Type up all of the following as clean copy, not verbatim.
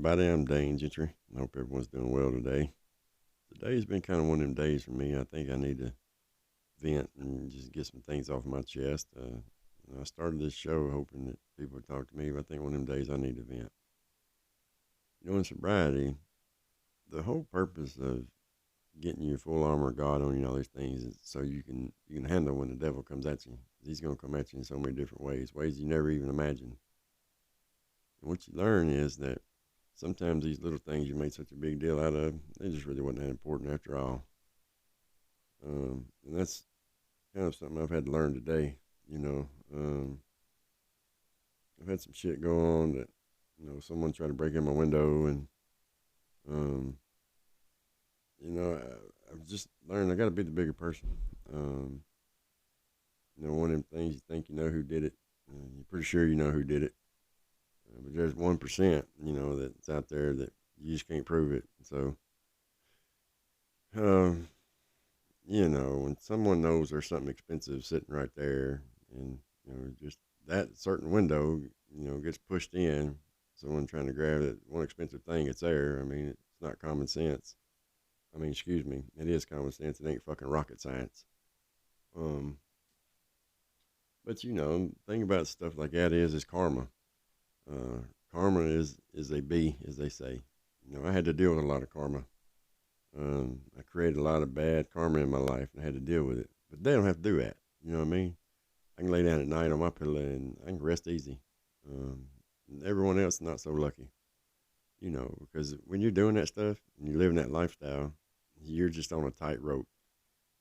everybody. I'm Dane Gentry. I hope everyone's doing well today. Today's been kind of one of them days for me. I think I need to vent and just get some things off my chest. I started this show hoping that people would talk to me, but I think one of them days I need to vent. In sobriety, the whole purpose of getting your full armor of God on you and all these things is so you can handle when the devil comes at you. He's going to come at you in so many different ways you never even imagined. And what you learn is that sometimes these little things you made such a big deal out of, they just really wasn't that important after all. And that's kind of something I've had to learn today. You know, I've had some shit go on that, someone tried to break in my window, and um, I've just learned I got to be the bigger person. Um, one of them things you think you know who did it, you're pretty sure you know who did it, but there's 1%, that's out there that you just can't prove it. So, um, when someone knows there's something expensive sitting right there, and just that certain window, gets pushed in, someone trying to grab that one expensive thing, it's there. I mean, it's not common sense. I mean, excuse me, it is common sense. It ain't fucking rocket science. Um, but thing about stuff like that is karma. Uh, Karma is a B, as they say. I had to deal with a lot of karma. I created a lot of bad karma in my life and I had to deal with it. But they don't have to do that. You know what I mean? I can lay down at night on my pillow and I can rest easy. Um, Everyone else not so lucky. Because when you're doing that stuff and you're living that lifestyle, you're just on a tightrope.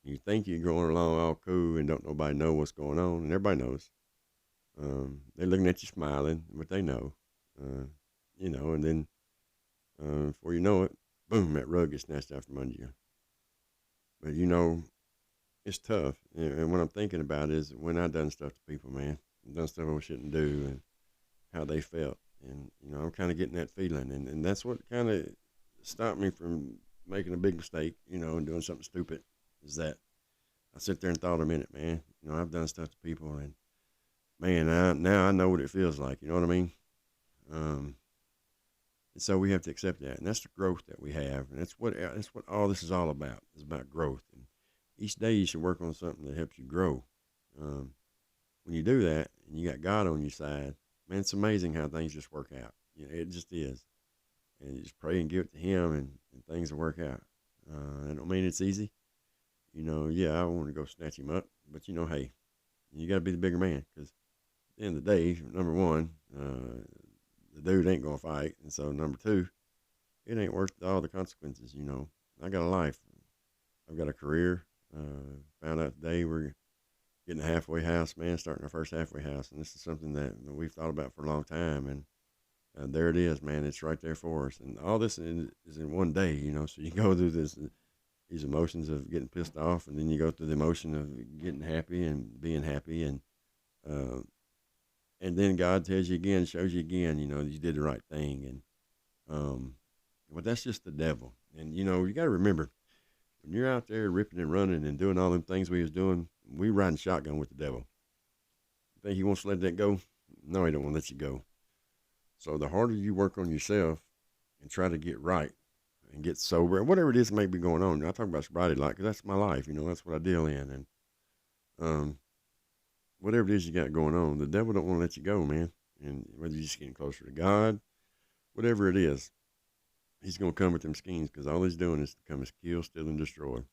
You think you're going along all cool and don't nobody know what's going on, and everybody knows. They're looking at you smiling, but they know. Uh, and then before you know it, boom, that rug gets snatched out from under you. But it's tough. And what I'm thinking about is when I done stuff to people, man, I done stuff I shouldn't do, and how they felt. And, I'm kind of getting that feeling. And that's what kind of stopped me from making a big mistake, and doing something stupid, is that I sit there and thought a minute, man. I've done stuff to people, and man, now I know what it feels like. You know what I mean? Um, and so we have to accept that, and that's the growth that we have, and that's what all this is all about. It's about growth, and each day you should work on something that helps you grow. Um, when you do that, and you got God on your side, man, it's amazing how things just work out. It just is, and you just pray and give it to Him, and things will work out. I don't mean it's easy. Yeah, I want to go snatch him up, but hey, you got to be the bigger man because at the end of the day, number one, the dude ain't gonna fight, and so number two, it ain't worth all the consequences. I got a life, I've got a career. Found out today we're getting a halfway house, man, starting our first halfway house, and this is something that we've thought about for a long time, and there it is, man. It's right there for us, and all this is in one day, So you go through these emotions of getting pissed off, and then you go through the emotion of getting happy and being happy, uh, and then God tells you again, shows you again, you did the right thing, and um, but that's just the devil, and you got to remember when you're out there ripping and running and doing all them things we was doing, we riding shotgun with the devil. You think he wants to let that go? No, he don't want to let you go. So the harder you work on yourself and try to get right and get sober, whatever it is that may be going on. I talk about sobriety a lot because that's my life. That's what I deal in, and um, whatever it is you got going on, the devil don't want to let you go, man. And whether you're just getting closer to God, whatever it is, he's gonna come with them schemes because all he's doing is to come and kill, steal, and destroy.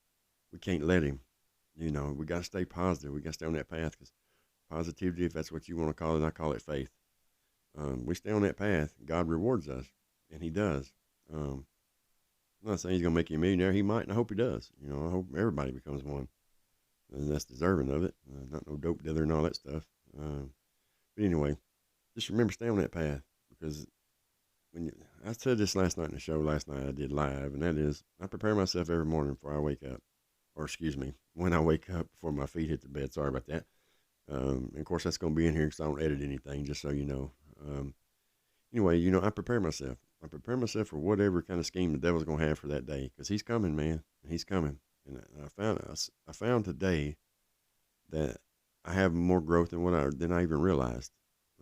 We can't let him. We got to stay positive. We got to stay on that path because positivity, if that's what you want to call it, I call it faith. We stay on that path. God rewards us, and He does. I'm not saying He's gonna make you a millionaire. He might, and I hope He does. I hope everybody becomes one, and that's deserving of it. Not no dope dealer and all that stuff. But anyway, just remember stay on that path because I said this last night in the show. Last night I did live, and that is I prepare myself every morning before I wake up, or excuse me, when I wake up before my feet hit the bed. Sorry about that. And of course that's gonna be in here because I don't edit anything, just so you know. Anyway, I prepare myself. I prepare myself for whatever kind of scheme the devil's gonna have for that day, because he's coming, man. He's coming. And I found today that I have more growth than I even realized.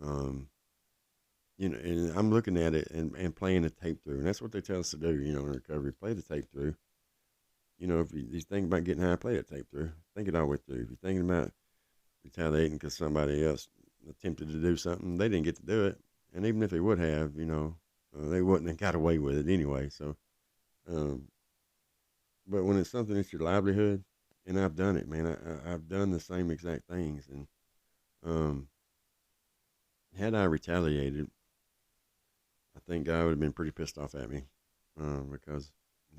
Um, And I'm looking at it and playing the tape through, and that's what they tell us to do. In recovery, play the tape through. If you think about getting high, play that tape through. Think it all the way through. If you're thinking about retaliating because somebody else attempted to do something, they didn't get to do it, and even if they would have, they wouldn't have got away with it anyway. So, um, but when it's something that's your livelihood, and I've done it, man, I've done the same exact things, and um, had I retaliated, I think God would have been pretty pissed off at me, because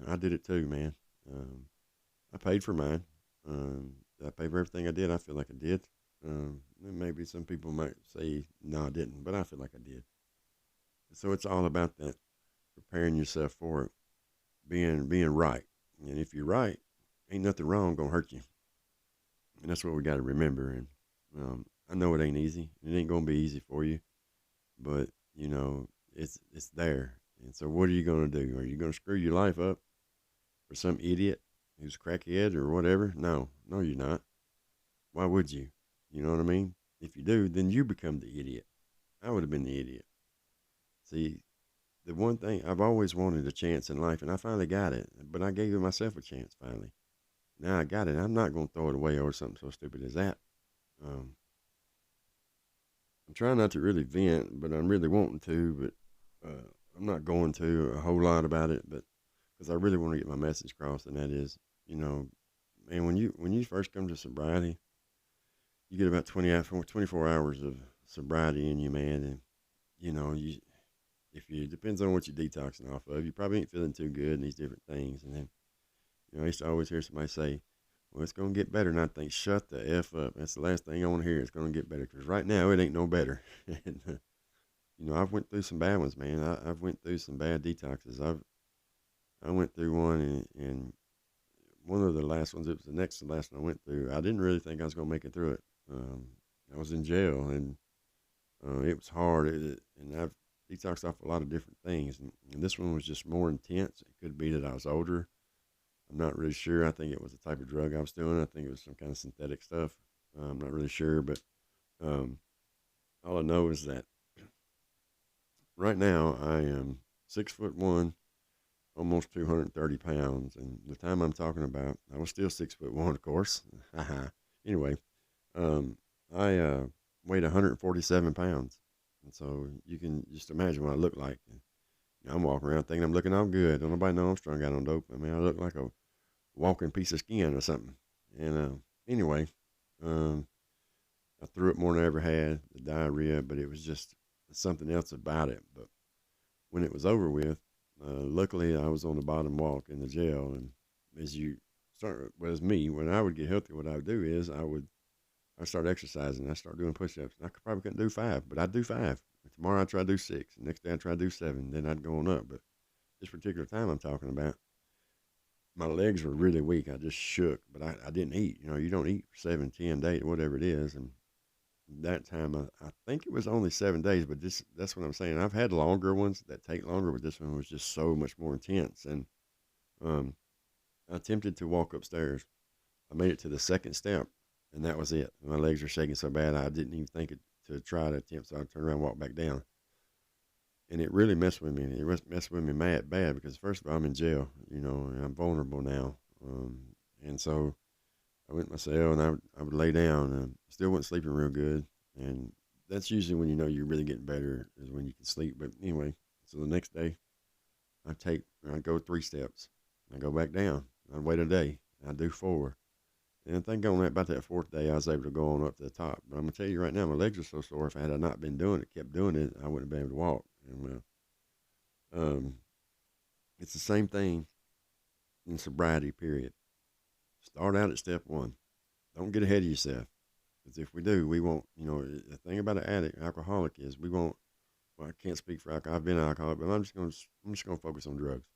I did it too, man. Um, I paid for mine. I paid for everything I did. I feel like I did. Maybe some people might say, no, I didn't, but I feel like I did. So it's all about that, preparing yourself for it, being right. And if you're right, ain't nothing wrong gonna hurt you. And that's what we got to remember. And I know it ain't easy. It ain't gonna be easy for you, but it's there. And so, what are you gonna do? Are you gonna screw your life up for some idiot who's a crackhead or whatever? No, no, you're not. Why would you? You know what I mean? If you do, then you become the idiot. I would have been the idiot. See, the one thing I've always wanted a chance in life, and I finally got it, but I gave myself a chance finally. Now I got it. I'm not going to throw it away over something so stupid as that. Um, I'm trying not to really vent, but I'm really wanting to, but I'm not going to a whole lot about it, but because I really want to get my message across, and that is, you know, man, when you first come to sobriety, you get about 24 hours of sobriety in you, man, and you if you depends on what you're detoxing off of, you probably ain't feeling too good and these different things, and then I used to always hear somebody say, "Well, it's gonna get better," and I think, "Shut the f up." That's the last thing I want to hear. It's gonna get better because right now it ain't no better. And, I've went through some bad ones, man. I've went through some bad detoxes. I went through one, and one of the last ones. It was the next to last one I went through. I didn't really think I was gonna make it through it. I was in jail, and it was hard. And I've detoxed off a lot of different things, and this one was just more intense. It could be that I was older. I'm not really sure. I think it was the type of drug I was doing. I think it was some kind of synthetic stuff. I'm not really sure, but um, all I know is that right now I am 6'1", almost 230 pounds, and the time I'm talking about, I was still 6'1", of course. Anyway, um, I weighed 147 pounds, and so you can just imagine what I look like. And, I'm walking around thinking I'm looking all good. Don't nobody know I'm strung out on dope. I mean, I look like a walking piece of skin or something. And anyway, um, I threw up more than I ever had, the diarrhea, but it was just something else about it. But when it was over with, luckily I was on the bottom walk in the jail. And as you start, well, as me, when I would get healthy, what I would do is I start exercising. I start doing push-ups. I probably couldn't do 5, but I'd do 5. Tomorrow I'd try to do 6. The next day I'd try to do 7. Then I'd go on up. But this particular time I'm talking about, my legs were really weak. I just shook, but I didn't eat. You don't eat for 7, 10 days, whatever it is. And that time, I think it was only 7 days, but that's what I'm saying. I've had longer ones that take longer, but this one was just so much more intense. And um, I attempted to walk upstairs. I made it to the second step, and that was it. My legs were shaking so bad, I didn't even think to try to attempt, so I turned around and walked back down. And it really messed with me. It messed with me mad bad because first of all, I'm in jail, and I'm vulnerable now. And so I went to my cell and I would lay down and still wasn't sleeping real good. And that's usually when you're really getting better is when you can sleep. But anyway, so the next day I go 3 steps. I go back down. I'd wait a day. I'd do 4. And I think on about that 4th day, I was able to go on up to the top. But I'm gonna tell you right now, my legs are so sore. If I had not been doing it, kept doing it, I wouldn't have been able to walk. And it's the same thing in sobriety. Period. Start out at step 1. Don't get ahead of yourself. Because if we do, we won't. The thing about an addict, alcoholic, is we won't. Well, I can't speak for alcohol. I've been an alcoholic, but I'm just gonna focus on drugs.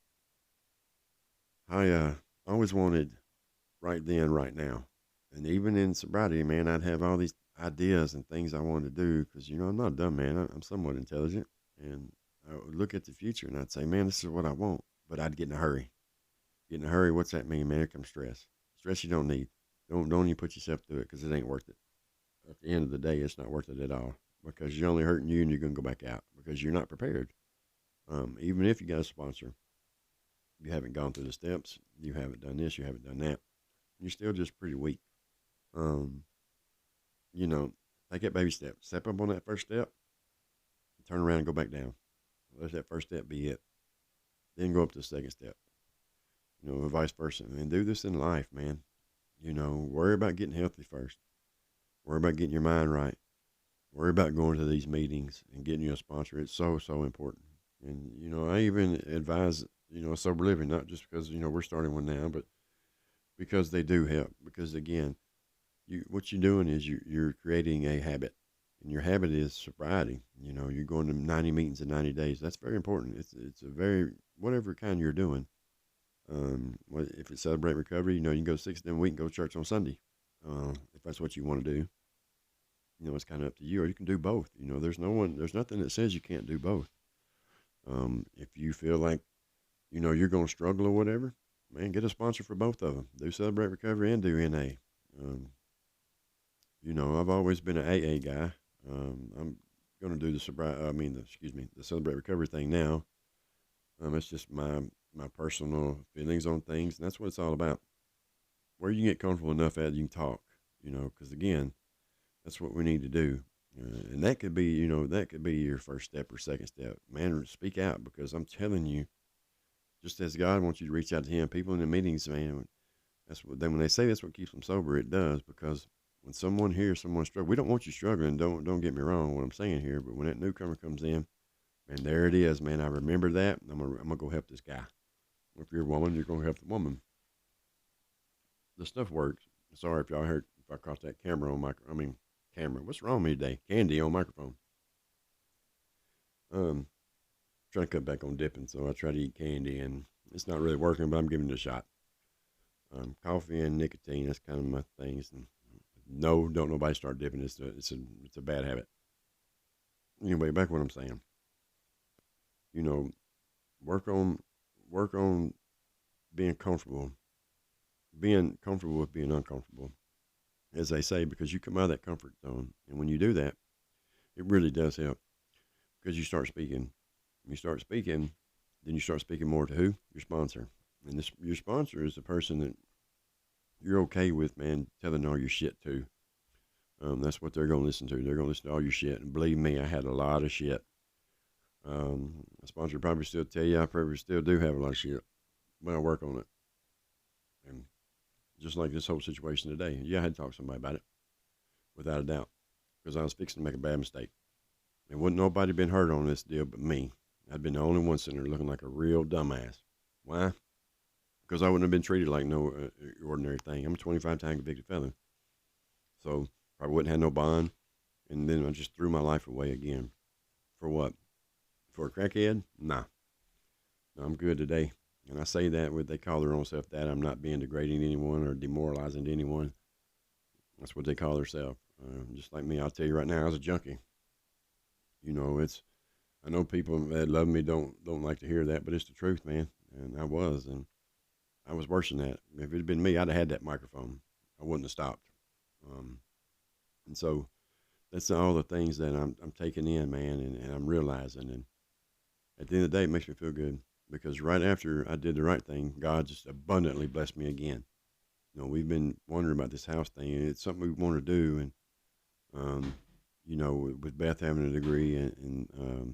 I always wanted right then, right now, and even in sobriety, man, I'd have all these ideas and things I wanted to do because I'm not dumb, man. I'm somewhat intelligent, and I would look at the future and I'd say, man, this is what I want, but I'd get in a hurry. Get in a hurry. What's that mean, man? Here comes stress. Stress you don't need. Don't even put yourself through it because it ain't worth it. At the end of the day, it's not worth it at all. because you're only hurting you and you're going to go back out because you're not prepared. Even if you got a sponsor, you haven't gone through the steps, you haven't done this, you haven't done that, you're still just pretty weak. Um, you know, take that baby step. Step up on that first step, turn around and go back down. Let that first step be it. Then go up to the second step. Vice versa. And do this in life, man. Worry about getting healthy first. Worry about getting your mind right. Worry about going to these meetings and getting you a sponsor. It's so, so important. And, I even advise, sober living, not just because, we're starting one now, but because they do help. Because, again, what you're doing is you're creating a habit. And your habit is sobriety. You're going to 90 meetings in 90 days. That's very important. It's a very, whatever kind you're doing. If it's Celebrate Recovery, you can go 6 days a week and go to church on Sunday. If that's what you want to do. It's kind of up to you, or you can do both. There's nothing that says you can't do both. If you feel like, you're going to struggle or whatever, man, get a sponsor for both of them. Do Celebrate Recovery and do NA. I've always been an AA guy. I'm going to do the Celebrate Recovery thing now. It's just my personal feelings on things, and that's what it's all about. Where you can get comfortable enough at, you can talk, because again, that's what we need to do. And that could be, your first step or second step. Man, speak out, because I'm telling you, just as God wants you to reach out to Him, people in the meetings, man, when they say that's what keeps them sober, it does, because when someone hears someone struggle, we don't want you struggling. Don't get me wrong, what I'm saying here, but when that newcomer comes in, man, there it is, man. I remember that. I'm gonna go help this guy. If you're a woman, you're gonna help the woman. The stuff works. Sorry if y'all heard if I caught that camera on camera. What's wrong with me today? Candy on microphone. Um, Trying to cut back on dipping, so I try to eat candy, and it's not really working, but I'm giving it a shot. Coffee and nicotine, that's kind of my things. And no, don't nobody start dipping. It's a bad habit. Anyway, back to what I'm saying. You know, work on work on being comfortable with being uncomfortable, as they say, because you come out of that comfort zone, and when you do that, it really does help because you start speaking. When you start speaking, then you start speaking more to who? Your sponsor, and your sponsor is the person that you're okay with, man, telling all your shit to. That's what they're going to listen to. They're going to listen to all your shit. And believe me, I had a lot of shit. A sponsor probably still tell you I probably still do have a lot of shit, but I work on it. And just like this whole situation today, yeah, I had to talk to somebody about it, without a doubt, because I was fixing to make a bad mistake. And wouldn't nobody been hurt on this deal but me. I'd been the only one sitting there looking like a real dumbass. Why? Because I wouldn't have been treated like no ordinary thing. I'm a 25-time convicted felon. So probably wouldn't have no bond. And then I just threw my life away again. For what? For a crackhead? Nah. No, I'm good today. And I say that with they call their own self that. I'm not being degrading to anyone or demoralizing to anyone. That's what they call themselves. Just like me, I'll tell you right now, I was a junkie. I know people that love me don't like to hear that, but it's the truth, man. And I was worse than that. If it had been me, I'd have had that microphone. I wouldn't have stopped. Um, and so that's all the things that I'm taking in, man, and I'm realizing. And at the end of the day, it makes me feel good because right after I did the right thing, God just abundantly blessed me again. We've been wondering about this house thing, and it's something we want to do. And um, with Beth having a degree in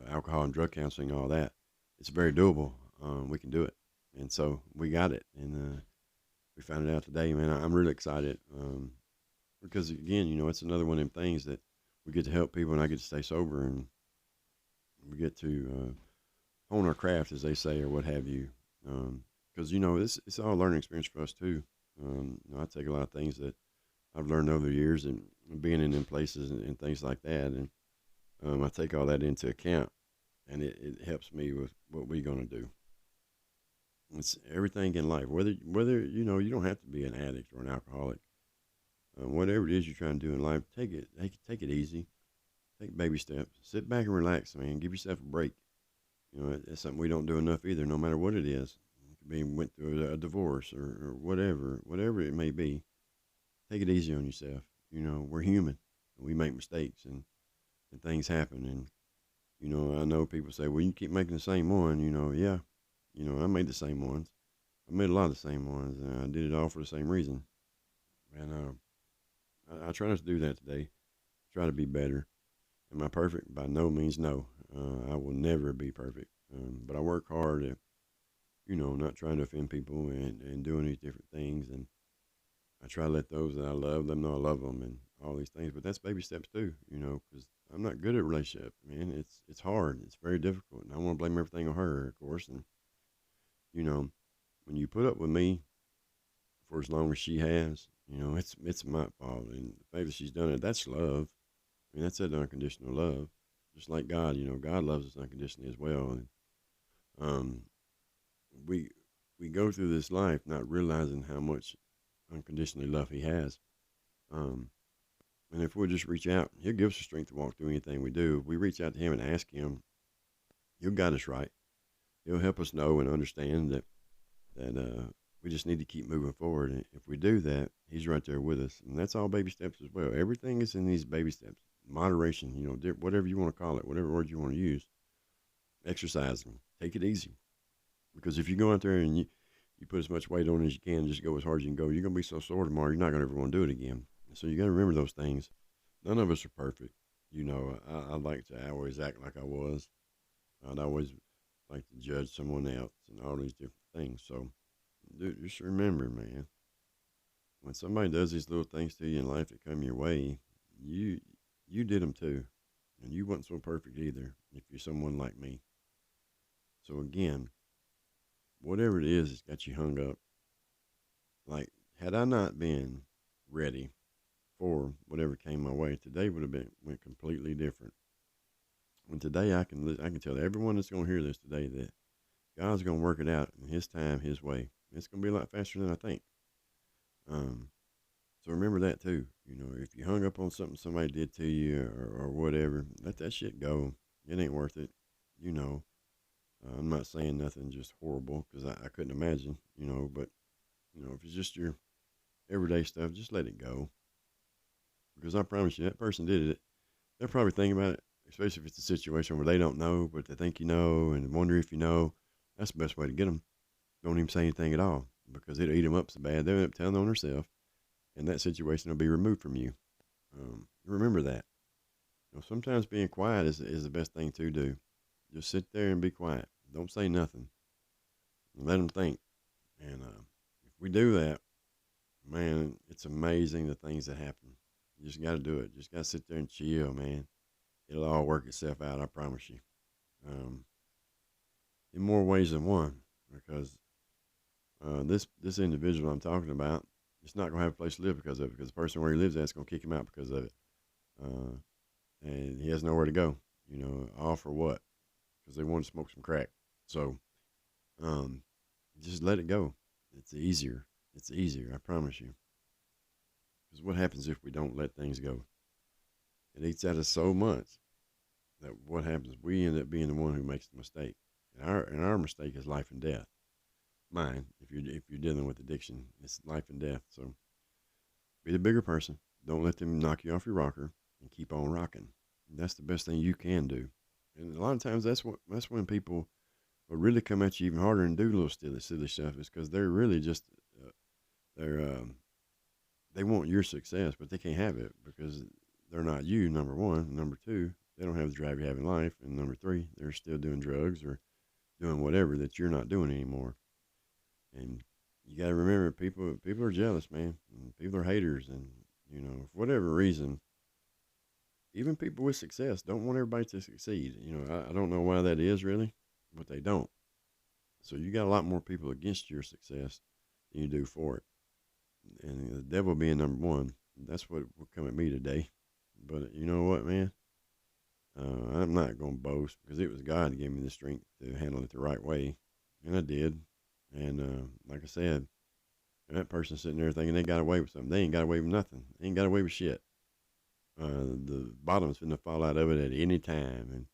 alcohol and drug counseling, all that, it's very doable. We can do it, and so we got it, and we found it out today, man. I'm really excited because again, it's another one of them things that we get to help people, and I get to stay sober, and we get to hone our craft, as they say, or what have you. Because it's all a learning experience for us too. I take a lot of things that I've learned over the years and being in them places and things like that, and I take all that into account, and it helps me with what we're gonna do. It's everything in life. Whether you don't have to be an addict or an alcoholic. Whatever it is you're trying to do in life, take it easy. Take baby steps. Sit back and relax, man. Give yourself a break. That's something we don't do enough either. No matter what it is, it could be went through a divorce or whatever it may be. Take it easy on yourself. We're human. We make mistakes, and and things happen. And, I know people say, well, you keep making the same one, yeah, I made the same ones. I made a lot of the same ones, and I did it all for the same reason. And I try not to do that today. Try to be better. Am I perfect? By no means, no. I will never be perfect. But I work hard at, not trying to offend people and doing these different things. And I try to let those that I love them know I love them and all these things. But that's baby steps too, because I'm not good at relationship, man. It's hard. It's very difficult, and I want to blame everything on her, of course. And you know, when you put up with me for as long as she has, it's my fault. And the fact that she's done it, that's love. I mean, that's that unconditional love. Just like God, God loves us unconditionally as well. And um, we we go through this life not realizing how much unconditionally love He has. Um, and if we just reach out, He'll give us the strength to walk through anything we do. If we reach out to Him and ask Him, He'll guide us right. He'll help us know and understand that we just need to keep moving forward. And if we do that, He's right there with us. And that's all baby steps as well. Everything is in these baby steps. Moderation, whatever you want to call it, whatever word you want to use. Exercising. Take it easy. Because if you go out there and you put as much weight on as you can, just go as hard as you can go, you're going to be so sore tomorrow, you're not going to ever want to do it again. So you got to remember those things. None of us are perfect. I like to always act like I was. I'd always like to judge someone else and all these different things. So, dude, just remember, man, when somebody does these little things to you in life that come your way, you you did them too, and you wasn't so perfect either. If you're someone like me, so again, whatever it is that's got you hung up, like had I not been ready for whatever came my way, today would have been went completely different. And today I can tell everyone that's going to hear this today that God's going to work it out in His time, His way. It's going to be a lot faster than I think. Um, so remember that too. If you hung up on something somebody did to you or whatever, let that shit go. It ain't worth it. You know, I'm not saying nothing just horrible because I couldn't imagine. But if it's just your everyday stuff, just let it go. Because I promise you, that person did it. They're probably thinking about it, especially if it's a situation where they don't know, but they think you know and wonder if you know. That's the best way to get them. Don't even say anything at all because it'll eat them up so bad they'll end up telling on themselves, and that situation will be removed from you. Remember that. Sometimes being quiet is the best thing to do. Just sit there and be quiet. Don't say nothing. Let them think. And if we do that, man, it's amazing the things that happen. You just got to do it. Just got to sit there and chill, man. It'll all work itself out. I promise you. Um, in more ways than one, because this individual I'm talking about, it's not gonna have a place to live because of it. Because the person where he lives at is gonna kick him out because of it, uh, and he has nowhere to go. All for what? Because they want to smoke some crack. So, um, just let it go. It's easier. It's easier. I promise you. Because what happens if we don't let things go? It eats at us so much that what happens? We end up being the one who makes the mistake, and our mistake is life and death. Mine, if you're dealing with addiction, it's life and death. So be the bigger person. Don't let them knock you off your rocker and keep on rocking. That's the best thing you can do. And a lot of times that's when people will really come at you even harder and do little silly stuff. Is because they're really just they're they want your success, but they can't have it because they're not you. Number one, number two, they don't have the drive you have in life, and number three, they're still doing drugs or doing whatever that you're not doing anymore. And you got to remember, people are jealous, man. And people are haters, and for whatever reason, even people with success don't want everybody to succeed. I don't know why that is really, but they don't. So you got a lot more people against your success than you do for it. And the devil being number one, that's what will come at me today. But you know what, man? I'm not going to boast because it was God that gave me the strength to handle it the right way, and I did. And like I said, that person sitting there thinking they got away with something. They ain't got away with nothing. They ain't got away with shit. The bottom's finna fall out of it at any time, and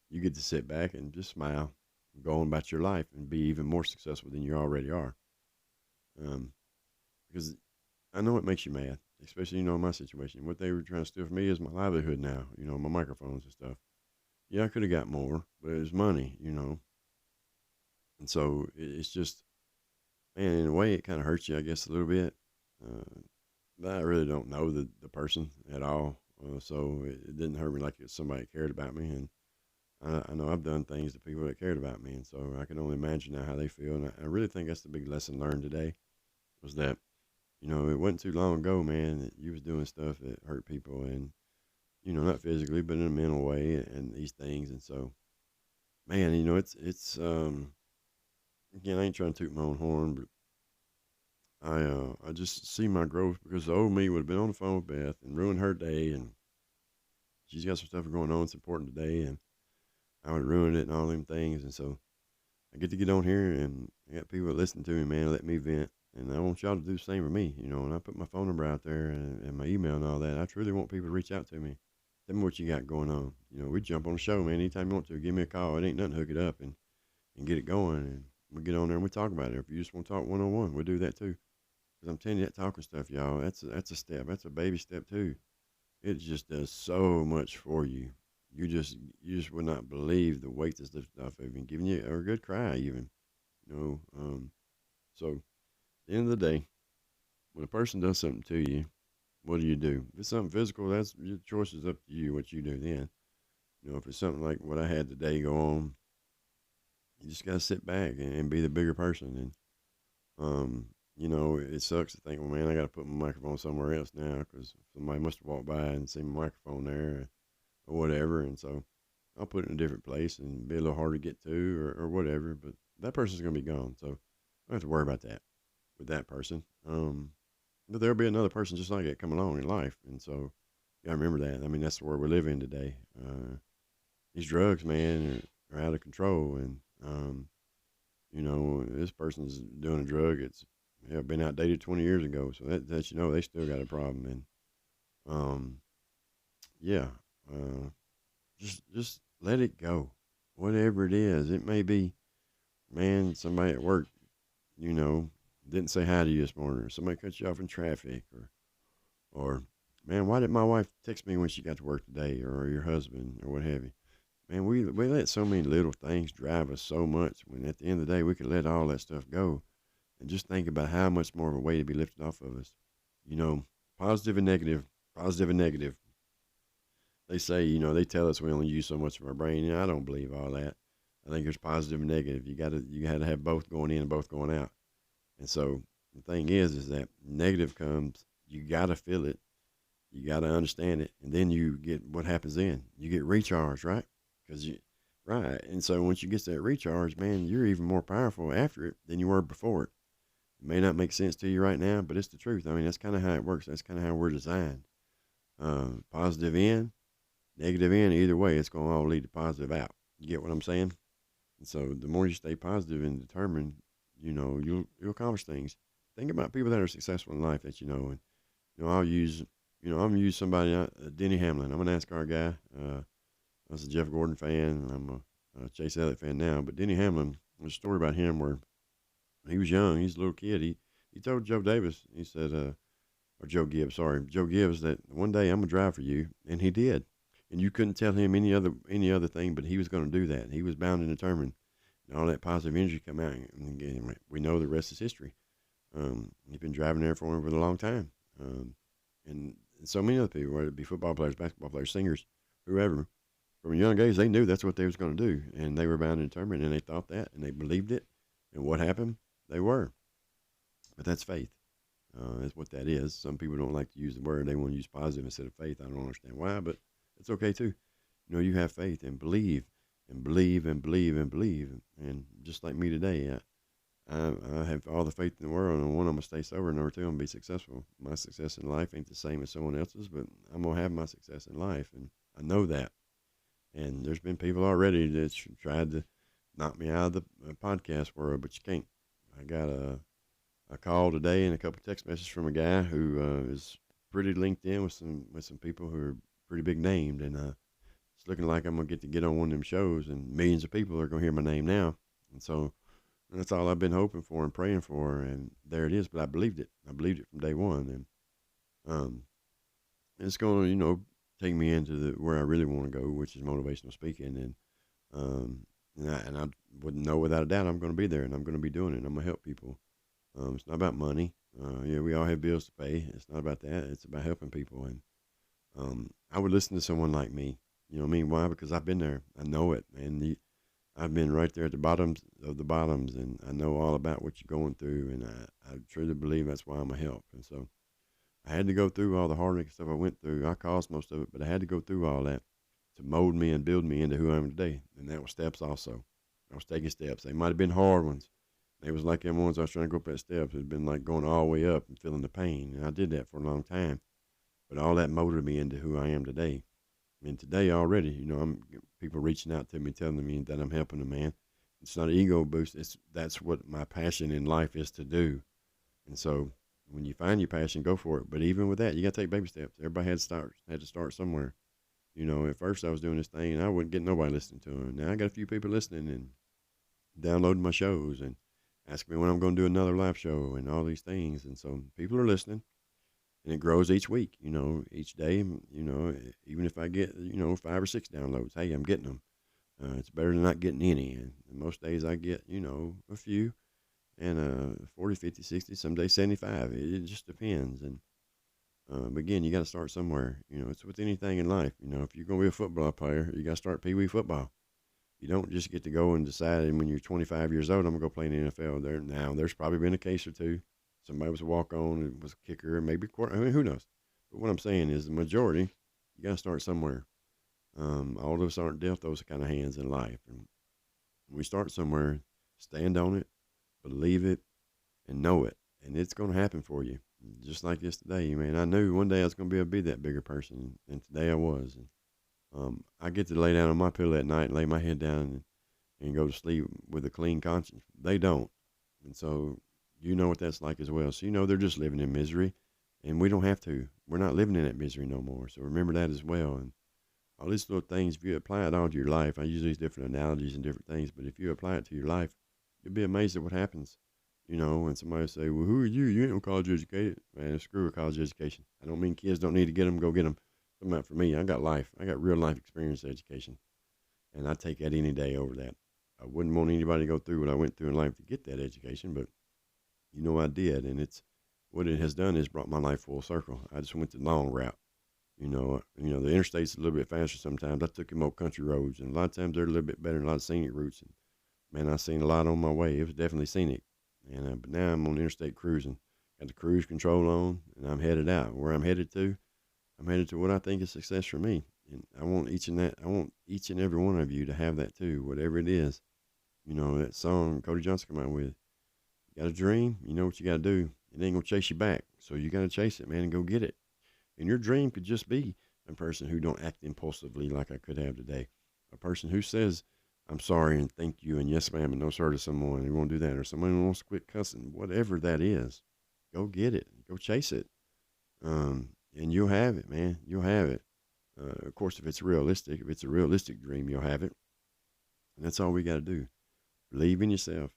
you get to sit back and just smile, and go on about your life, and be even more successful than you already are. Because I know it makes you mad. especially my situation. What they were trying to steal from me is my livelihood now. My microphones and stuff. Yeah, I could have got more, but it was money. And so it's just, man, in a way, it kind of hurts you, I guess, a little bit. Uh, but I really don't know the person at all, so it didn't hurt me like it was somebody that cared about me. And I know I've done things to people that cared about me, and so I can only imagine now how they feel. And I really think that's the big lesson learned today was that it wasn't too long ago, man, that you was doing stuff that hurt people, and not physically, but in a mental way, and these things. And so, man, it's again, I ain't trying to toot my own horn, but I just see my growth because the old me would have been on the phone with Beth and ruined her day, and she's got some stuff going on that's important today, and I would have ruined it and all them things. And so I get on here and I got people that listen to me, man, let me vent. And I want y'all to do the same for me, and I put my phone number out there and my email and all that. I truly want people to reach out to me. Tell me what you got going on. We jump on the show, man. Anytime you want to, give me a call. It ain't nothing to hook it up and get it going. And we get on there and we talk about it. If you just want to talk one on one, we'll do that too. Because I'm telling you, that talking stuff, y'all, that's a step. That's a baby step too. It just does so much for you. You just would not believe the weight that's lifted off of you, and giving you a good cry even. You know. So at the end of the day, when a person does something to you, what do you do? If it's something physical, that's your choice is up to you. What you do then. If it's something like what I had today go on, you just gotta sit back and be the bigger person. And it sucks to think, well, man, I gotta put my microphone somewhere else now because somebody must have walked by and seen my microphone there or whatever. And so I'll put it in a different place and be a little hard to get to or whatever. But that person's gonna be gone, so I don't have to worry about that with that person. But there'll be another person just like it come along in life, and so you gotta remember that. I mean, that's the world we live in today. These drugs, man, are out of control, and this person's doing a drug. It's been outdated 20 years ago, so that they still got a problem, and yeah, uh, just let it go, whatever it is. It may be, man, somebody at work, you know, didn't say hi to you this morning, or somebody cut you off in traffic, or man, why did my wife text me when she got to work today, or your husband, or what have you. Man, we let so many little things drive us so much when at the end of the day we could let all that stuff go and just think about how much more of a weight to be lifted off of us. You know, positive and negative, positive and negative. They say, they tell us we only use so much of our brain. I don't believe all that. I think there's positive and negative. You gotta have both going in and both going out. And so the thing is that negative comes, you gotta feel it, you gotta understand it, and then you get what happens then. You get recharged, right? Because right. And so once you get that recharge, man, you're even more powerful after it than you were before it. It may not make sense to you right now, but it's the truth. I mean, that's kind of how it works. That's kind of how we're designed. Positive in, negative in, either way, it's going to all lead to positive out. You get what I'm saying? And so the more you stay positive and determined, you'll accomplish things. Think about people that are successful in life that you know. And, I'm going to use somebody, Denny Hamlin. I'm a NASCAR guy. I was a Jeff Gordon fan. I'm a Chase Elliott fan now. But Denny Hamlin, there's a story about him where he was young. He's a little kid. He told Joe Davis, he said, or Joe Gibbs, sorry, Joe Gibbs, that one day I'm gonna drive for you, and he did. And you couldn't tell him any other thing, but he was going to do that. He was bound and determined. And all that positive energy come out, and we know the rest is history. He's been driving there for him for a long time, and so many other people, whether it be football players, basketball players, singers, whoever. From a young age, they knew that's what they was going to do, and they were bound and determined, and they thought that, and they believed it. And what happened? They were. But that's faith. That's what that is. Some people don't like to use the word. They want to use positive instead of faith. I don't understand why, but it's okay too. You have faith and believe and believe and believe and believe. And just like me today, I have all the faith in the world. And one, I'm going to stay sober. Number two, I'm going to be successful. My success in life ain't the same as someone else's, but I'm going to have my success in life. And I know that. And there's been people already that tried to knock me out of the podcast world, but you can't. I got a call today and a couple text messages from a guy who is pretty linked in with some people who are pretty big named, and it's looking like I'm gonna get on one of them shows, and millions of people are gonna hear my name now, and so that's all I've been hoping for and praying for, and there it is. But I believed it. I believed it from day one, and Um, it's going to, take me into where I really want to go, which is motivational speaking. And I wouldn't know without a doubt I'm going to be there and I'm going to be doing it. I'm going to help people. It's not about money. Yeah, we all have bills to pay. It's not about that. It's about helping people. And I would listen to someone like me. You know what I mean? Why? Because I've been there. I know it, man. I've been right there at the bottoms of the bottoms, and I know all about what you're going through. And I truly believe that's why I'm a help. And so I had to go through all the heartache stuff I went through. I caused most of it, but I had to go through all that to mold me and build me into who I am today. And that was steps also. I was taking steps. They might have been hard ones. They was like them ones I was trying to go up that steps. It'd been like going all the way up and feeling the pain. And I did that for a long time. But all that molded me into who I am today. And today already, I'm people reaching out to me, telling me that I'm helping them, man. It's not an ego boost. That's what my passion in life is to do. And so when you find your passion, go for it. But even with that, you got to take baby steps. Everybody had to start somewhere. At first I was doing this thing and I wouldn't get nobody listening to it. Now I got a few people listening and downloading my shows and asking me when I'm going to do another live show and all these things. And so people are listening and it grows each week, each day, even if I get, 5 or 6 downloads, hey, I'm getting them. It's better than not getting any. And most days I get, a few and 40, 50, 60, some days 75. It just depends. And but again, you got to start somewhere. It's with anything in life. If you're going to be a football player, you got to start Pee Wee football. You don't just get to go and decide when you're 25 years old, I'm going to go play in the NFL. There's probably been a case or two. Somebody was a walk on and was a kicker, maybe quarter. I mean, who knows? But what I'm saying is the majority, you got to start somewhere. All of us aren't dealt those kind of hands in life. And we start somewhere, stand on it, believe it, and know it. And it's going to happen for you. Just like this today, man. I knew one day I was going to be able to be that bigger person. And today I was. And I get to lay down on my pillow at night, lay my head down, and go to sleep with a clean conscience. They don't, and so you know what that's like as well. So they're just living in misery, and we don't have to. We're not living in that misery no more. So remember that as well. And all these little things, if you apply it all to your life, I use these different analogies and different things, but if you apply it to your life, you'll be amazed at what happens. When somebody say, "Well, who are you? You ain't no college educated." Man, screw a college education. I don't mean kids don't need to get them. Go get them. Come out for me. I got life. I got real life experience education, and I take that any day over that. I wouldn't want anybody to go through what I went through in life to get that education, but I did, and it's what it has done is brought my life full circle. I just went the long route. The interstate's a little bit faster sometimes. I took them old country roads, and a lot of times they're a little bit better than a lot of scenic routes. And man, I seen a lot on my way. It was definitely scenic, and but now I'm on interstate cruising. Got the cruise control on, and I'm headed out. Where I'm headed to, I'm headed to what I think is success for me. And I want each and every one of you to have that too, whatever it is. That song Cody Johnson come out with. You got a dream, you know what you got to do. It ain't gonna chase you back, so you got to chase it, man, and go get it. And your dream could just be a person who don't act impulsively like I could have today. A person who says, "I'm sorry" and "thank you" and "yes, ma'am" and "no, sir" to someone. And you won't do that, or someone who wants to quit cussing. Whatever that is, go get it. Go chase it. And you'll have it, man. You'll have it. Of course, if it's a realistic dream, you'll have it. And that's all we got to do. Believe in yourself.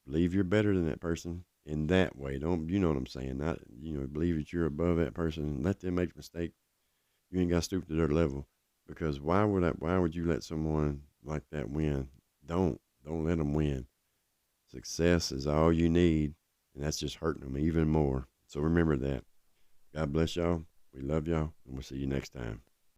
Believe you're better than that person in that way. Don't, you know what I'm saying? Not, believe that you're above that person and let them make a mistake. You ain't got to stoop to their level, because why would you let someone like that win? Don't let them win. Success is all you need, and that's just hurting them even more. So remember that. God bless y'all. We love y'all, and we'll see you next time.